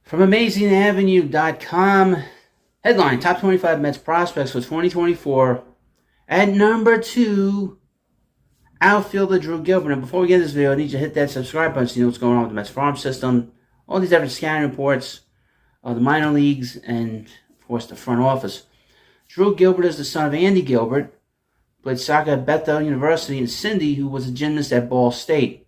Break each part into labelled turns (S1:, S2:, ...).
S1: From AmazingAvenue.com, headline, Top 25 Mets Prospects for 2024. At number 2, outfielder Drew Gilbert. And before we get into this video, I need you to hit that subscribe button so you know what's going on with the Mets farm system, all these different scouting reports, the minor leagues, and, of course, the front office. Drew Gilbert is the son of Andy Gilbert, played soccer at Bethel University, and Cindy, who was a gymnast at Ball State.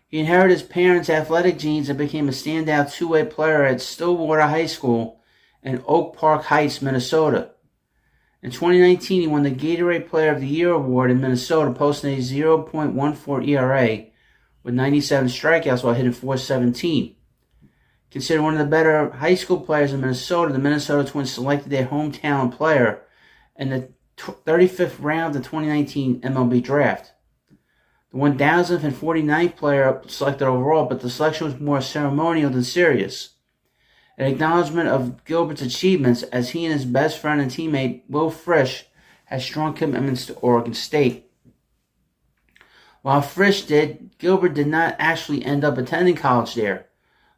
S1: He inherited his parents' athletic genes and became a standout two-way player at Stillwater High School in Oak Park Heights, Minnesota. In 2019, he won the Gatorade Player of the Year award in Minnesota, posting a 0.14 ERA with 97 strikeouts while hitting .417. Considered one of the better high school players in Minnesota, the Minnesota Twins selected their hometown player in the 35th round of the 2019 MLB Draft. The 1,049th player selected overall, but the selection was more ceremonial than serious. An acknowledgement of Gilbert's achievements, as he and his best friend and teammate, Will Frisch, had strong commitments to Oregon State. While Frisch did, Gilbert did not actually end up attending college there.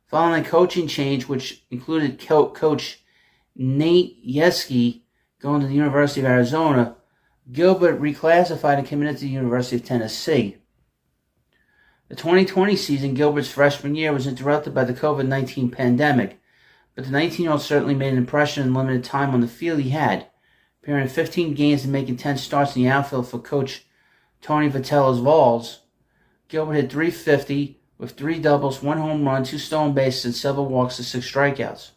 S1: Following a coaching change, which included coach Nate Yeskie going to the University of Arizona, Gilbert reclassified and committed to the University of Tennessee. The 2020 season, Gilbert's freshman year, was interrupted by the COVID-19 pandemic, but the 19-year-old certainly made an impression in limited time on the field he had, appearing in 15 games and making 10 starts in the outfield for Coach Tony Vitello's Vols. Gilbert hit .350 with 3 doubles, 1 home run, 2 stolen bases, and several walks and 6 strikeouts.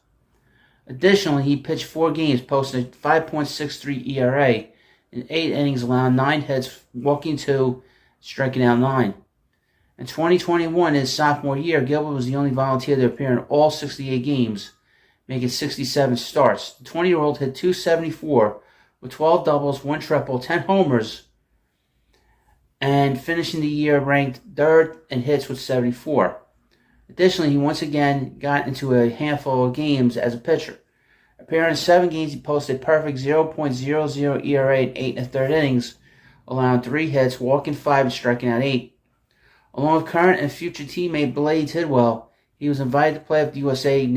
S1: Additionally, he pitched 4 games, posting a 5.63 ERA in 8 innings, allowing 9 hits, walking 2, striking out 9. In 2021, his sophomore year, Gilbert was the only volunteer to appear in all 68 games, making 67 starts. The 20-year-old hit .274 with 12 doubles, 1 triple, 10 homers, and finishing the year ranked 3rd in hits with 74. Additionally, he once again got into a handful of games as a pitcher. Appearing in 7 games, he posted a perfect 0.00 ERA in 8 1/3 innings, allowing 3 hits, walking 5, and striking out 8. Along with current and future teammate Blaze Tidwell, he was invited to play with the USA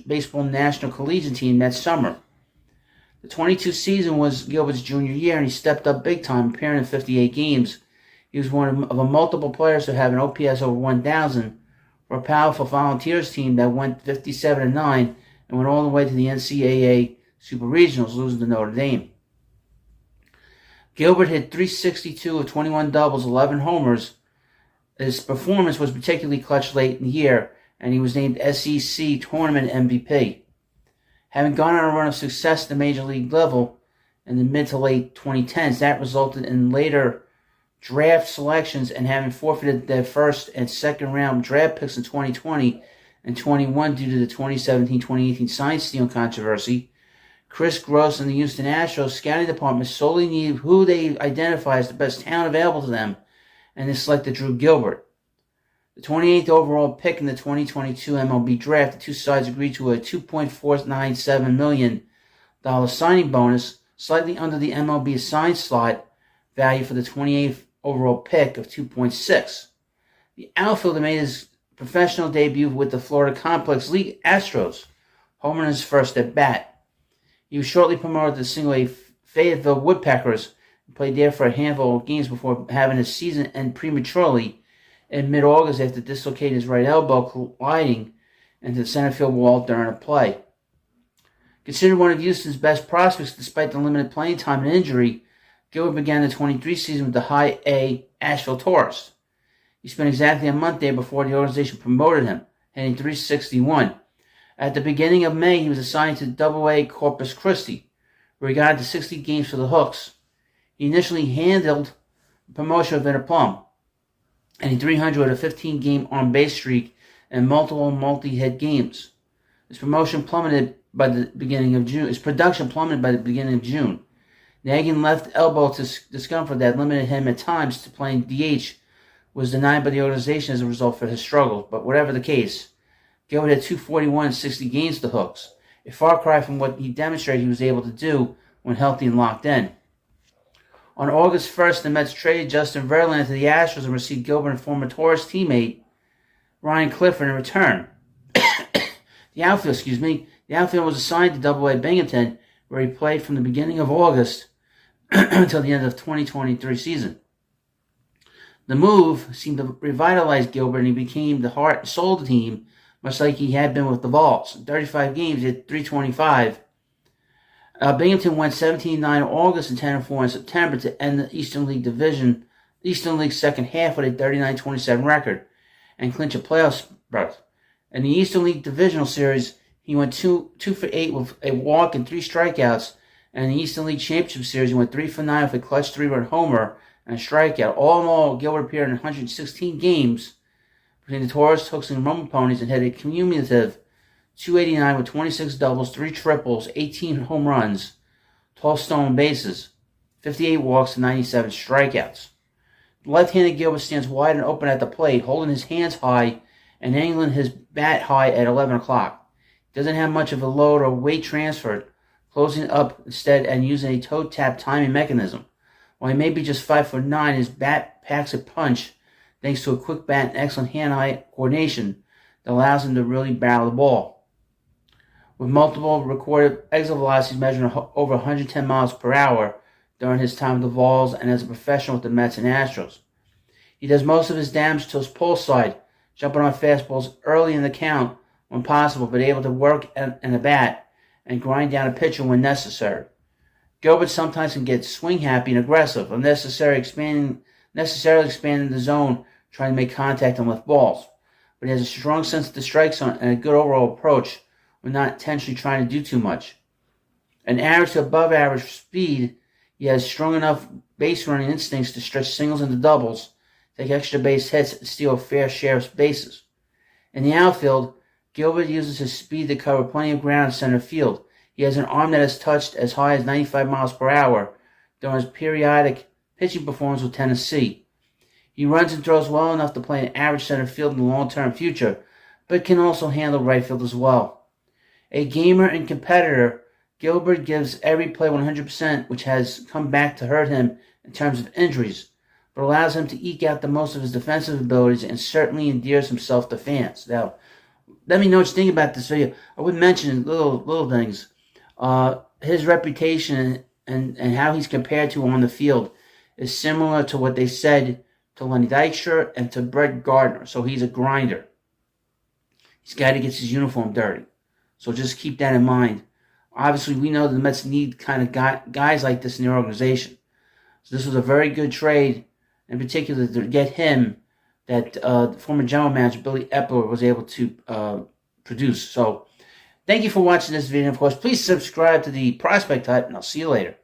S1: Baseball National Collegiate Team that summer. The 22 season was Gilbert's junior year, and he stepped up big time, appearing in 58 games. He was one of a multiple players to have an OPS over 1,000 for a powerful Volunteers team that went 57-9 and went all the way to the NCAA Super Regionals, losing to Notre Dame. Gilbert hit .362 with 21 doubles, 11 homers. His performance was particularly clutch late in the year, and he was named SEC Tournament MVP. Having gone on a run of success at the major league level in the mid to late 2010s, that resulted in later draft selections and having forfeited their first and second round draft picks in 2020 and 21 due to the 2017-2018 sign stealing controversy. Chris Gross and the Houston Astros scouting department solely needed who they identify as the best talent available to them, and they selected Drew Gilbert. The 28th overall pick in the 2022 MLB Draft, the two sides agreed to a $2.497 million signing bonus, slightly under the MLB assigned slot value for the 28th overall pick of $2.6. The outfielder made his professional debut with the Florida Complex League Astros, homering his first at bat. He was shortly promoted to Single-A Fayetteville Woodpeckers and played there for a handful of games before having his season end prematurely in mid-August after dislocating his right elbow, colliding into the center field wall during a play. Considered one of Houston's best prospects despite the limited playing time and injury, Gilbert began the 23 season with the High A Asheville Tourists. He spent exactly a month there before the organization promoted him, hitting .361. At the beginning of May, he was assigned to Double-A Corpus Christi, where he got into 60 games for the Hooks. He initially handled the promotion of Inter Plum, and he 300 with a 15-game on-base streak and multiple multi-hit games. His production plummeted by the beginning of June. Nagging left elbow discomfort that limited him at times to playing DH was denied by the organization as a result of his struggles. But whatever the case, Gilbert had .241 in 60 games to Hooks, a far cry from what he demonstrated he was able to do when healthy and locked in. On August 1st, the Mets traded Justin Verlander to the Astros and received Gilbert and former Taurus teammate Ryan Clifford in return. The The outfield, The outfield was assigned to Double-A Binghamton, where he played from the beginning of August until the end of the 2023 season. The move seemed to revitalize Gilbert, and he became the heart and soul of the team, much like he had been with the Vols. In 35 games, he had .325. Binghamton went 17-9 in August and 10-4 in September to end the Eastern League second half with a 39-27 record and clinch a playoff berth. In the Eastern League Divisional Series, he went 2 for 8 with a walk and 3 strikeouts. And in the Eastern League Championship Series, he went 3 for 9 with a clutch 3-run homer and a strikeout. All in all, Gilbert appeared in 116 games between the Taurus, Hooks, and Rumble Ponies and had a cumulative .289 with 26 doubles, 3 triples, 18 home runs, 12 stolen bases, 58 walks, and 97 strikeouts. The left-handed Gilbert stands wide and open at the plate, holding his hands high and angling his bat high at 11 o'clock. He doesn't have much of a load or weight transfer, closing up instead and using a toe tap timing mechanism. While he may be just 5'9", his bat packs a punch thanks to a quick bat and excellent hand-eye coordination that allows him to really barrel the ball. With multiple recorded exit velocities measuring over 110 miles per hour during his time with the Vols and as a professional with the Mets and Astros. He does most of his damage to his pull side, jumping on fastballs early in the count when possible, but able to work in the bat and grind down a pitcher when necessary. Gilbert sometimes can get swing happy and aggressive, necessarily expanding the zone, trying to make contact and lift balls. But he has a strong sense of the strike zone and a good overall approach when not intentionally trying to do too much. An average to above average speed, he has strong enough base running instincts to stretch singles into doubles, take extra base hits, and steal a fair share of bases. In the outfield, Gilbert uses his speed to cover plenty of ground in center field. He has an arm that has touched as high as 95 miles per hour during his periodic pitching performance with Tennessee. He runs and throws well enough to play an average center field in the long-term future, but can also handle right field as well. A gamer and competitor, Gilbert gives every play 100%, which has come back to hurt him in terms of injuries, but allows him to eke out the most of his defensive abilities and certainly endears himself to fans. Now, let me know what you think about this video. I would mention little things. His reputation and how he's compared to on the field is similar to what they said to Lenny Dykstra and to Brett Gardner. So he's a grinder. He's a guy that gets his uniform dirty. So just keep that in mind. Obviously, we know the Mets need kind of guys like this in their organization. So this was a very good trade, in particular to get him that former general manager Billy Epler was able to produce. So thank you for watching this video. And of course, please subscribe to the Prospect Hut, and I'll see you later.